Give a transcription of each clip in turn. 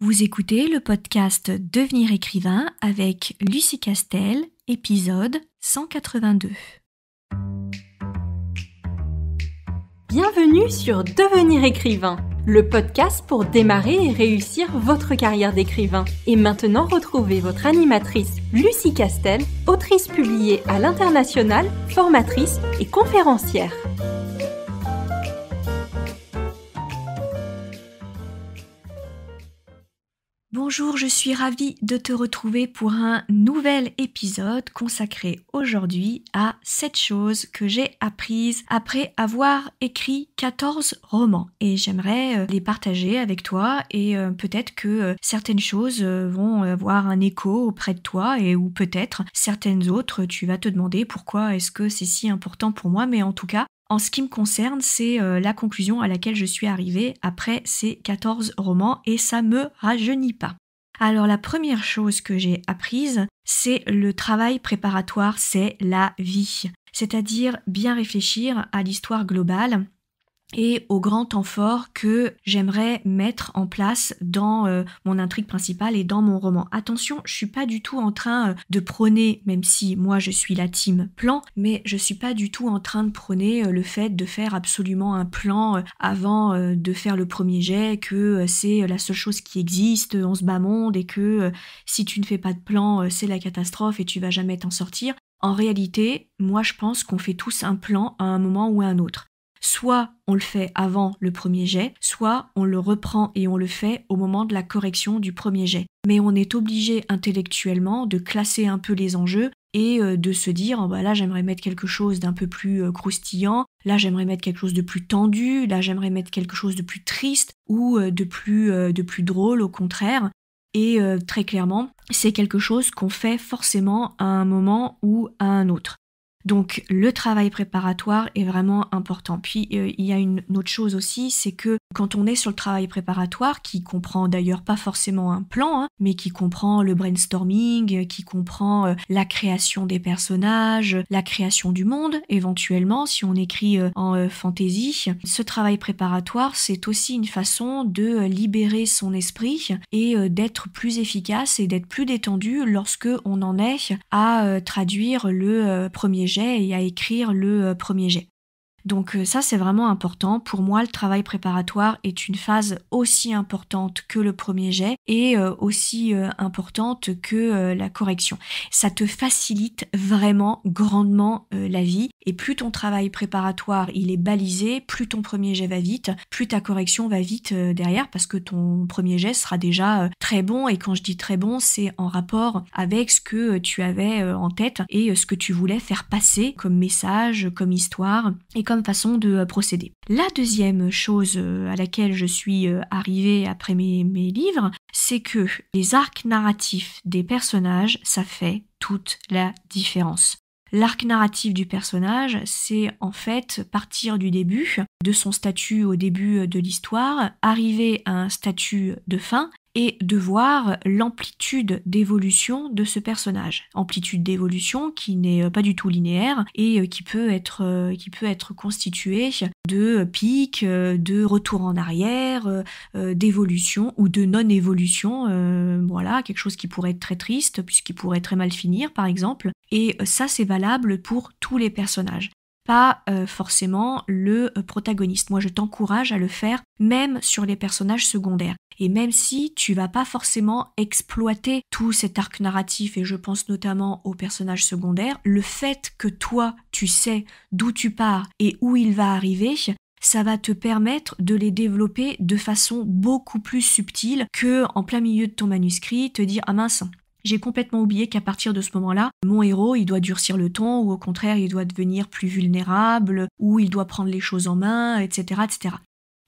Vous écoutez le podcast Devenir écrivain avec Lucie Castel, épisode 182. Bienvenue sur Devenir écrivain, le podcast pour démarrer et réussir votre carrière d'écrivain. Et maintenant, retrouvez votre animatrice Lucie Castel, autrice publiée à l'international, formatrice et conférencière. Bonjour, je suis ravie de te retrouver pour un nouvel épisode consacré aujourd'hui à 7 choses que j'ai apprises après avoir écrit 14 romans. Et j'aimerais les partager avec toi et peut-être que certaines choses vont avoir un écho auprès de toi ou peut-être certaines autres, tu vas te demander pourquoi est-ce que c'est si important pour moi, mais en tout cas, en ce qui me concerne, c'est la conclusion à laquelle je suis arrivée après ces 14 romans et ça me rajeunit pas. Alors la première chose que j'ai apprise, c'est le travail préparatoire, c'est la vie. C'est-à-dire bien réfléchir à l'histoire globale et au grand temps fort que j'aimerais mettre en place dans mon intrigue principale et dans mon roman. Attention, je suis pas du tout en train de prôner, même si moi je suis la team plan, mais je suis pas du tout en train de prôner le fait de faire absolument un plan avant de faire le premier jet, que c'est la seule chose qui existe en ce bas monde et que si tu ne fais pas de plan, c'est la catastrophe et tu vas jamais t'en sortir. En réalité, moi je pense qu'on fait tous un plan à un moment ou à un autre. Soit on le fait avant le premier jet, soit on le reprend et on le fait au moment de la correction du premier jet. Mais on est obligé intellectuellement de classer un peu les enjeux et de se dire là j'aimerais mettre quelque chose d'un peu plus croustillant, là j'aimerais mettre quelque chose de plus tendu, là j'aimerais mettre quelque chose de plus triste ou de plus drôle au contraire. Et très clairement, c'est quelque chose qu'on fait forcément à un moment ou à un autre. Donc le travail préparatoire est vraiment important. Puis il y a une autre chose aussi, c'est que quand on est sur le travail préparatoire, qui comprend d'ailleurs pas forcément un plan, mais qui comprend le brainstorming, qui comprend la création des personnages, la création du monde, éventuellement, si on écrit en fantasy, ce travail préparatoire, c'est aussi une façon de libérer son esprit et d'être plus efficace et d'être plus détendu lorsque on en est à traduire le premier jet et à écrire le premier jet. Donc ça c'est vraiment important. Pour moi le travail préparatoire est une phase aussi importante que le premier jet et aussi importante que la correction. Ça te facilite vraiment grandement la vie et plus ton travail préparatoire il est balisé, plus ton premier jet va vite, plus ta correction va vite derrière parce que ton premier jet sera déjà très bon et quand je dis très bon c'est en rapport avec ce que tu avais en tête et ce que tu voulais faire passer comme message, comme histoire et comme façon de procéder. La deuxième chose à laquelle je suis arrivée après mes livres, c'est que les arcs narratifs des personnages, ça fait toute la différence. L'arc narratif du personnage, c'est en fait partir du début, de son statut au début de l'histoire, arriver à un statut de fin, et de voir l'amplitude d'évolution de ce personnage. Amplitude d'évolution qui n'est pas du tout linéaire et qui peut être constituée de pics, de retour en arrière, d'évolution ou de non-évolution, quelque chose qui pourrait être très triste puisqu'il pourrait très mal finir par exemple. Et ça c'est valable pour tous les personnages. Pas forcément le protagoniste. Moi, je t'encourage à le faire même sur les personnages secondaires. Et même si tu vas pas forcément exploiter tout cet arc narratif, et je pense notamment aux personnages secondaires, le fait que toi, tu sais d'où tu pars et où il va arriver, ça va te permettre de les développer de façon beaucoup plus subtile que en plein milieu de ton manuscrit, te dire « Ah mince !» J'ai complètement oublié qu'à partir de ce moment-là, mon héros, il doit durcir le ton ou au contraire, il doit devenir plus vulnérable ou il doit prendre les choses en main, etc., etc.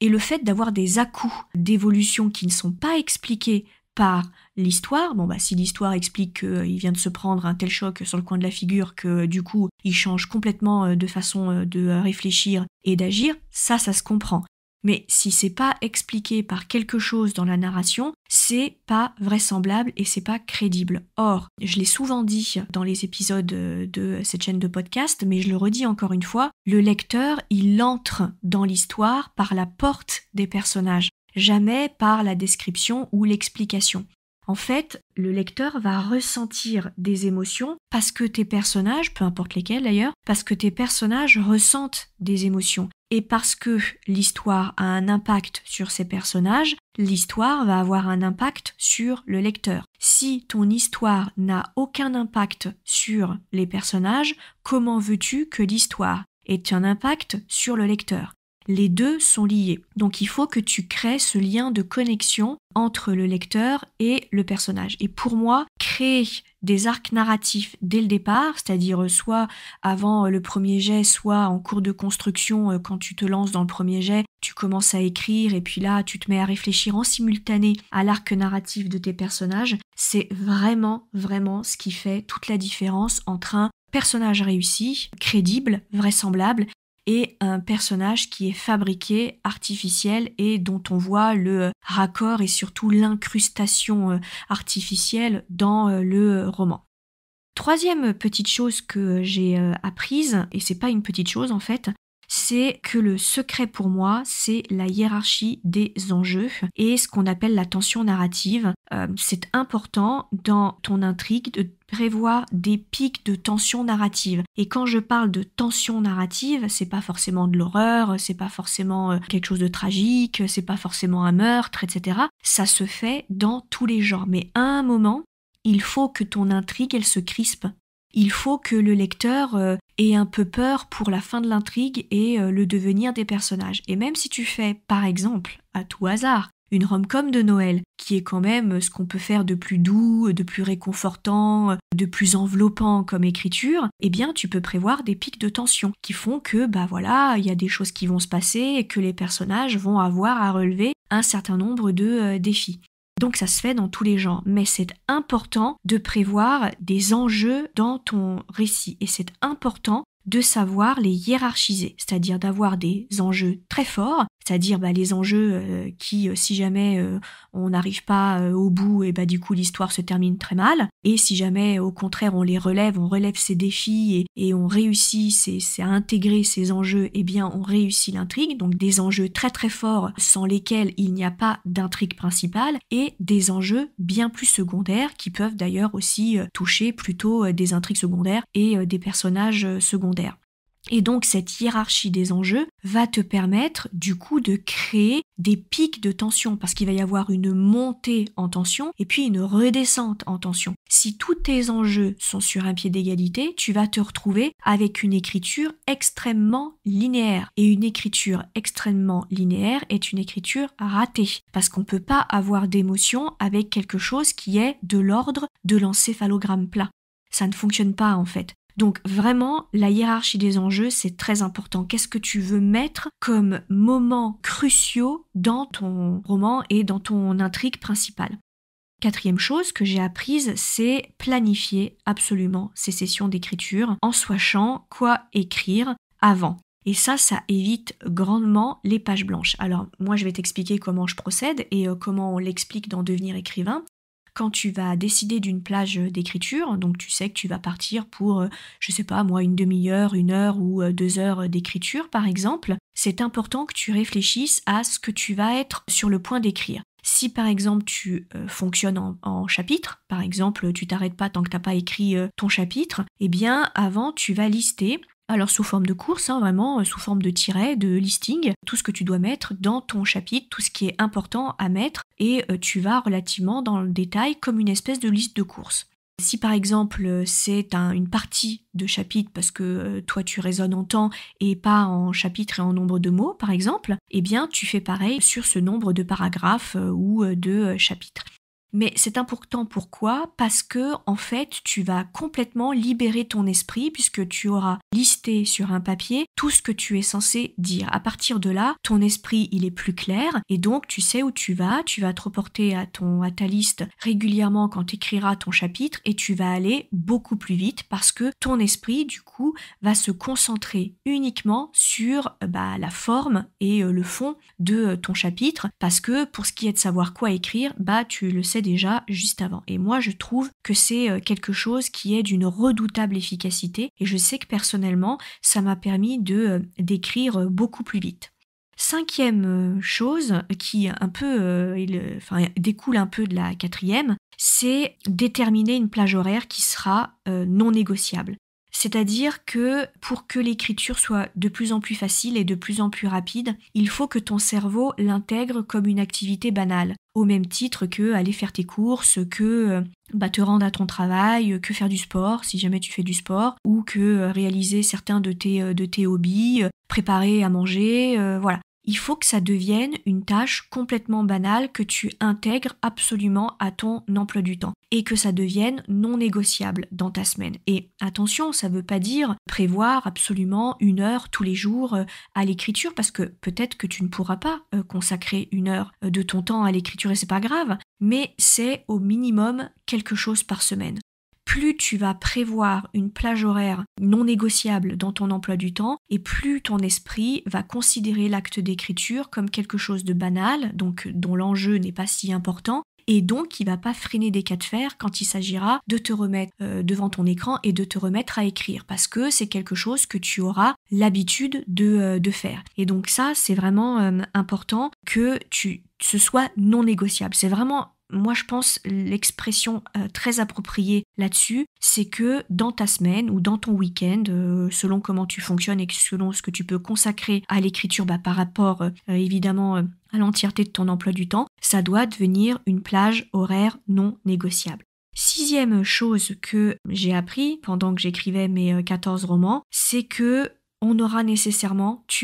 Et le fait d'avoir des à-coups d'évolution qui ne sont pas expliqués par l'histoire, si l'histoire explique qu'il vient de se prendre un tel choc sur le coin de la figure que du coup, il change complètement de façon de réfléchir et d'agir, ça se comprend. Mais si c'est pas expliqué par quelque chose dans la narration, c'est pas vraisemblable et c'est pas crédible. Or, je l'ai souvent dit dans les épisodes de cette chaîne de podcast, mais je le redis encore une fois, le lecteur, il entre dans l'histoire par la porte des personnages. jamais par la description ou l'explication. En fait, le lecteur va ressentir des émotions parce que tes personnages, peu importe lesquels d'ailleurs, parce que tes personnages ressentent des émotions. Et parce que l'histoire a un impact sur ces personnages, l'histoire va avoir un impact sur le lecteur. Si ton histoire n'a aucun impact sur les personnages, comment veux-tu que l'histoire ait un impact sur le lecteur ? Les deux sont liés. Donc il faut que tu crées ce lien de connexion entre le lecteur et le personnage. Et pour moi, créer des arcs narratifs dès le départ, c'est-à-dire soit avant le premier jet, soit en cours de construction, quand tu te lances dans le premier jet, tu commences à écrire et puis là, tu te mets à réfléchir en simultané à l'arc narratif de tes personnages. C'est vraiment, vraiment ce qui fait toute la différence entre un personnage réussi, crédible, vraisemblable, et un personnage qui est fabriqué, artificiel et dont on voit le raccord et surtout l'incrustation artificielle dans le roman. Troisième petite chose que j'ai apprise, et c'est pas une petite chose en fait, c'est que le secret pour moi, c'est la hiérarchie des enjeux et ce qu'on appelle la tension narrative. C'est important dans ton intrigue de prévoir des pics de tension narrative. Et quand je parle de tension narrative, c'est pas forcément de l'horreur, c'est pas forcément quelque chose de tragique, c'est pas forcément un meurtre, etc. Ça se fait dans tous les genres. Mais à un moment, il faut que ton intrigue, elle se crispe. Il faut que le lecteur ait un peu peur pour la fin de l'intrigue et le devenir des personnages. Et même si tu fais, par exemple, à tout hasard, une rom-com de Noël, qui est quand même ce qu'on peut faire de plus doux, de plus réconfortant, de plus enveloppant comme écriture, eh bien tu peux prévoir des pics de tension qui font que, il y a des choses qui vont se passer et que les personnages vont avoir à relever un certain nombre de défis. Donc ça se fait dans tous les genres, mais c'est important de prévoir des enjeux dans ton récit et c'est important de savoir les hiérarchiser, c'est-à-dire d'avoir des enjeux très forts, c'est-à-dire les enjeux qui, si jamais on n'arrive pas au bout, et du coup l'histoire se termine très mal, et si jamais au contraire on relève ces défis et on réussit à intégrer ces enjeux, eh bien on réussit l'intrigue, donc des enjeux très très forts sans lesquels il n'y a pas d'intrigue principale, et des enjeux bien plus secondaires qui peuvent d'ailleurs aussi toucher plutôt des intrigues secondaires et des personnages secondaires. Et donc cette hiérarchie des enjeux va te permettre du coup de créer des pics de tension parce qu'il va y avoir une montée en tension et puis une redescente en tension. Si tous tes enjeux sont sur un pied d'égalité, tu vas te retrouver avec une écriture extrêmement linéaire. Et une écriture extrêmement linéaire est une écriture ratée parce qu'on ne peut pas avoir d'émotion avec quelque chose qui est de l'ordre de l'encéphalogramme plat. Ça ne fonctionne pas en fait. Donc vraiment, la hiérarchie des enjeux, c'est très important. Qu'est-ce que tu veux mettre comme moments cruciaux dans ton roman et dans ton intrigue principale ? Quatrième chose que j'ai apprise, c'est planifier absolument ces sessions d'écriture en sachant quoi écrire avant. Et ça évite grandement les pages blanches. Alors moi, je vais t'expliquer comment je procède et comment on l'explique dans Devenir écrivain. Quand tu vas décider d'une plage d'écriture, donc tu sais que tu vas partir pour, une demi-heure, 1 heure ou 2 heures d'écriture par exemple, c'est important que tu réfléchisses à ce que tu vas être sur le point d'écrire. Si par exemple tu fonctionnes en chapitre, par exemple tu t'arrêtes pas tant que t'as pas écrit ton chapitre, eh bien avant tu vas lister, alors sous forme de course, vraiment sous forme de tiret, de listing, tout ce que tu dois mettre dans ton chapitre, tout ce qui est important à mettre, et tu vas relativement dans le détail comme une espèce de liste de courses. Si par exemple c'est une partie de chapitre parce que toi tu raisonnes en temps et pas en chapitre et en nombre de mots par exemple, eh bien tu fais pareil sur ce nombre de paragraphes ou de chapitres. Mais c'est important pourquoi ? Parce que en fait, tu vas complètement libérer ton esprit puisque tu auras listé sur un papier tout ce que tu es censé dire. À partir de là, ton esprit, il est plus clair et donc tu sais où tu vas te reporter à ta liste régulièrement quand tu écriras ton chapitre et tu vas aller beaucoup plus vite parce que ton esprit, du coup, va se concentrer uniquement sur la forme et le fond de ton chapitre parce que pour ce qui est de savoir quoi écrire, tu le sais déjà juste avant. Et moi, je trouve que c'est quelque chose qui est d'une redoutable efficacité et je sais que personnellement, ça m'a permis d'écrire beaucoup plus vite. 5e chose qui découle un peu de la 4e, c'est déterminer une plage horaire qui sera non négociable. C'est-à-dire que pour que l'écriture soit de plus en plus facile et de plus en plus rapide, il faut que ton cerveau l'intègre comme une activité banale, au même titre que aller faire tes courses, que te rendre à ton travail, que faire du sport, si jamais tu fais du sport, ou que réaliser certains de tes hobbies, préparer à manger, voilà. Il faut que ça devienne une tâche complètement banale que tu intègres absolument à ton emploi du temps et que ça devienne non négociable dans ta semaine. Et attention, ça ne veut pas dire prévoir absolument 1 heure tous les jours à l'écriture parce que peut-être que tu ne pourras pas consacrer 1 heure de ton temps à l'écriture et c'est pas grave, mais c'est au minimum quelque chose par semaine. Plus tu vas prévoir une plage horaire non négociable dans ton emploi du temps, et plus ton esprit va considérer l'acte d'écriture comme quelque chose de banal, donc dont l'enjeu n'est pas si important, et donc il ne va pas freiner des cas de fer quand il s'agira de te remettre devant ton écran et de te remettre à écrire, parce que c'est quelque chose que tu auras l'habitude de faire. Et donc ça, c'est vraiment important que ce soit non négociable. C'est vraiment... Moi, je pense l'expression très appropriée là-dessus, c'est que dans ta semaine ou dans ton week-end, selon comment tu fonctionnes et selon ce que tu peux consacrer à l'écriture par rapport évidemment à l'entièreté de ton emploi du temps, ça doit devenir une plage horaire non négociable. 6e chose que j'ai appris pendant que j'écrivais mes 14 romans, c'est que tu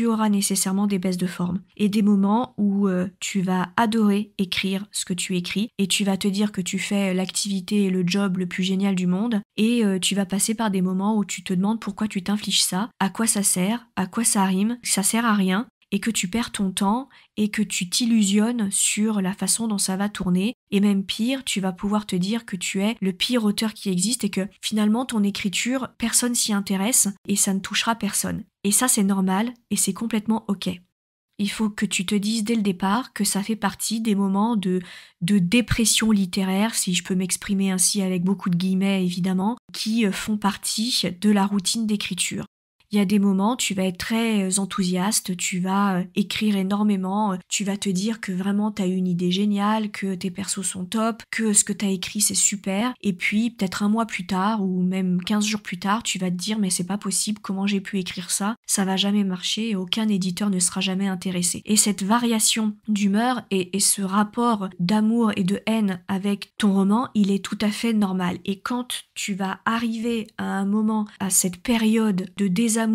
auras nécessairement des baisses de forme et des moments où tu vas adorer écrire ce que tu écris et tu vas te dire que tu fais l'activité et le job le plus génial du monde et tu vas passer par des moments où tu te demandes pourquoi tu t'infliges ça, à quoi ça sert, à quoi ça rime, ça sert à rien et que tu perds ton temps et que tu t'illusionnes sur la façon dont ça va tourner. Et même pire, tu vas pouvoir te dire que tu es le pire auteur qui existe et que finalement ton écriture, personne s'y intéresse et ça ne touchera personne. Et ça, c'est normal et c'est complètement ok. Il faut que tu te dises dès le départ que ça fait partie des moments de dépression littéraire, si je peux m'exprimer ainsi avec beaucoup de guillemets évidemment, qui font partie de la routine d'écriture. Il y a des moments, tu vas être très enthousiaste, tu vas écrire énormément, tu vas te dire que vraiment tu as une idée géniale, que tes persos sont top, que ce que tu as écrit c'est super, et puis peut-être 1 mois plus tard ou même 15 jours plus tard, tu vas te dire mais c'est pas possible, comment j'ai pu écrire ça va jamais marcher et aucun éditeur ne sera jamais intéressé. Et cette variation d'humeur et ce rapport d'amour et de haine avec ton roman, il est tout à fait normal. Et quand tu vas arriver à un moment, à cette période de désamour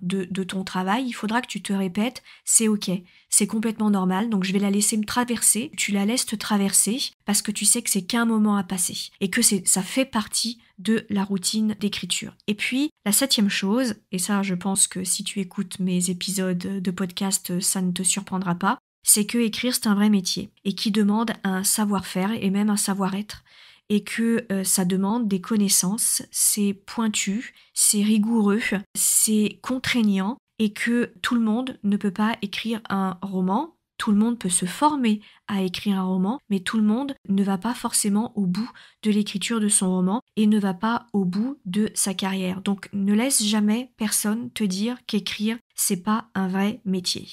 de ton travail, il faudra que tu te répètes, c'est ok, c'est complètement normal, donc je vais la laisser me traverser, tu la laisses te traverser parce que tu sais que c'est qu'un moment à passer et que ça fait partie de la routine d'écriture. Et puis, la 7e chose, et ça je pense que si tu écoutes mes épisodes de podcast, ça ne te surprendra pas, c'est que écrire c'est un vrai métier et qui demande un savoir-faire et même un savoir-être. Et que ça demande des connaissances, c'est pointu, c'est rigoureux, c'est contraignant et que tout le monde ne peut pas écrire un roman, tout le monde peut se former à écrire un roman, mais tout le monde ne va pas forcément au bout de l'écriture de son roman et ne va pas au bout de sa carrière. Donc ne laisse jamais personne te dire qu'écrire, c'est pas un vrai métier.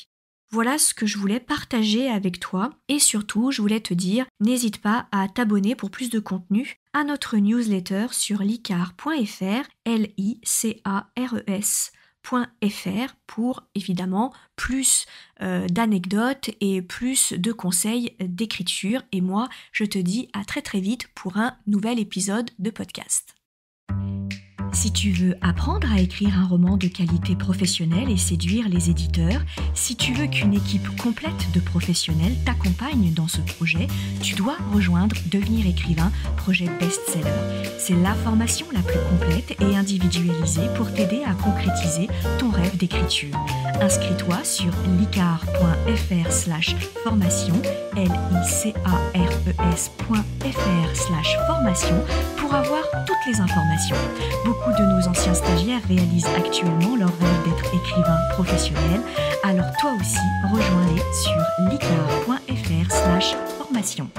Voilà ce que je voulais partager avec toi et surtout je voulais te dire, n'hésite pas à t'abonner pour plus de contenu à notre newsletter sur licares.fr, licares.fr pour évidemment plus d'anecdotes et plus de conseils d'écriture. Et moi, je te dis à très très vite pour un nouvel épisode de podcast. Si tu veux apprendre à écrire un roman de qualité professionnelle et séduire les éditeurs, si tu veux qu'une équipe complète de professionnels t'accompagne dans ce projet, tu dois rejoindre Devenir écrivain, projet best-seller. C'est la formation la plus complète et individualisée pour t'aider à concrétiser ton rêve d'écriture. Inscris-toi sur licares.fr/formation, licares.fr/formation pour avoir toutes les informations. Beaucoup de nos anciens stagiaires réalisent actuellement leur rêve d'être écrivain professionnel, alors toi aussi, rejoins-les sur licares.fr/formation.